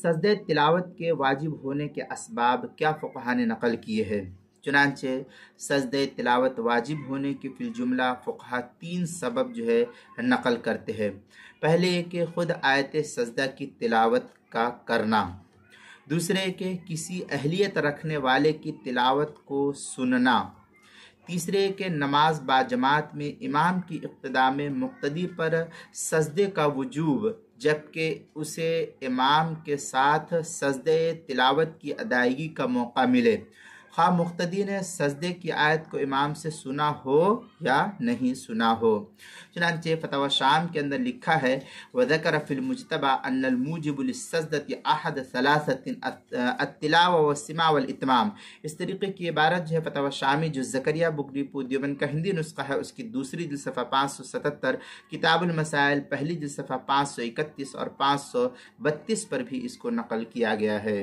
سجدہ تلاوت کے واجب ہونے کے اسباب کیا فقہا نے نقل کیے ہیں؟ چنانچہ سجدہ تلاوت واجب ہونے کے فی الجملہ فقہا 3 سبب نقل کرتے ہیں۔ پہلے یہ کہ خود آیت سجدہ کی تلاوت کا کرنا، دوسرے کہ کسی اہلیت رکھنے والے کی تلاوت کو سننا، تیسرے کہ نماز باجماعت میں امام کی اقتداء میں مقتدی پر سجدے کا وجوب، جبکہ اسے امام کے ساتھ سجدہ تلاوت کی ادائیگی کا موقع ملے، خواہ مقتدی نے سجدے کی آیت کو امام سے سنا ہو یا نہیں سنا ہو۔ چنانچہ فتاوی شام کے اندر لکھا ہے وَذَكَرَ فِي الْمُجْتَبَى أَنَّ الْمُوجِبُ لِلسَّجْدَةِ أَحَدَ ثَلَاثَةٍ التِّلَاوَةُ وَالسِّمَاعُ وَالْإِتْمَامُ۔ اس طریقے کی عبارت فتاوی شامی جو زکریا بک ڈپو دیوبند کا ہندی نسخہ ہے، اس کی دوسری جلد صفحہ 577، کتاب المسائل پہلی جلد صفحہ 531 اور 532 پر بھی اس کو نقل کیا گیا ہے۔